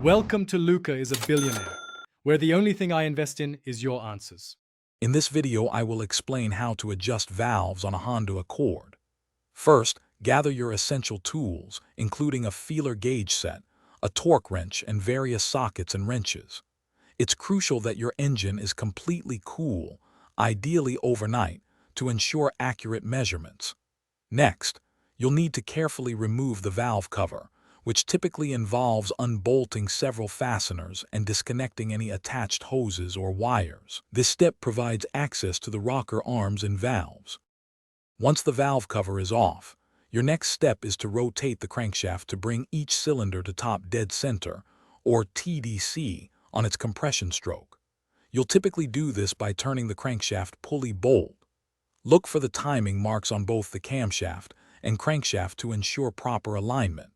Welcome to Luca is a Billionaire, where the only thing I invest in is your answers. In this video, I will explain how to adjust valves on a Honda Accord. First, gather your essential tools, including a feeler gauge set, a torque wrench, and various sockets and wrenches. It's crucial that your engine is completely cool, ideally overnight, to ensure accurate measurements. Next, you'll need to carefully remove the valve cover, which typically involves unbolting several fasteners and disconnecting any attached hoses or wires. This step provides access to the rocker arms and valves. Once the valve cover is off, your next step is to rotate the crankshaft to bring each cylinder to top dead center, or TDC, on its compression stroke. You'll typically do this by turning the crankshaft pulley bolt. Look for the timing marks on both the camshaft and crankshaft to ensure proper alignment.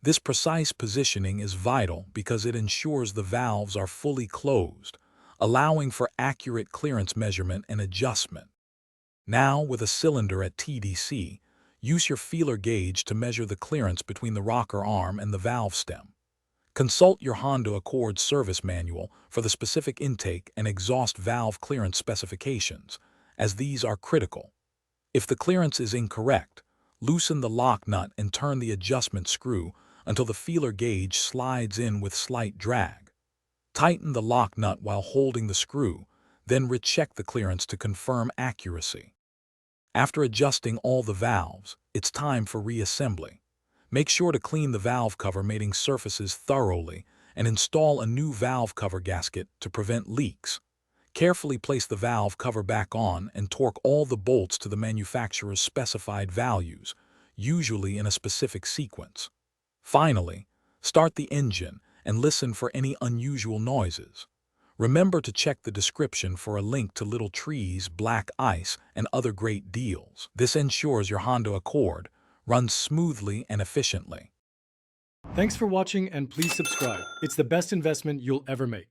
This precise positioning is vital because it ensures the valves are fully closed, allowing for accurate clearance measurement and adjustment. Now, with a cylinder at TDC, use your feeler gauge to measure the clearance between the rocker arm and the valve stem. Consult your Honda Accord service manual for the specific intake and exhaust valve clearance specifications, as these are critical. If the clearance is incorrect, loosen the lock nut and turn the adjustment screw until the feeler gauge slides in with slight drag. Tighten the lock nut while holding the screw, then recheck the clearance to confirm accuracy. After adjusting all the valves, it's time for reassembly. Make sure to clean the valve cover mating surfaces thoroughly and install a new valve cover gasket to prevent leaks. Carefully place the valve cover back on and torque all the bolts to the manufacturer's specified values, usually in a specific sequence. Finally, start the engine and listen for any unusual noises. Remember to check the description for a link to little trees, black ice, and other great deals. This ensures your Honda Accord runs smoothly and efficiently. Thanks for watching and please subscribe. It's the best investment you'll ever make.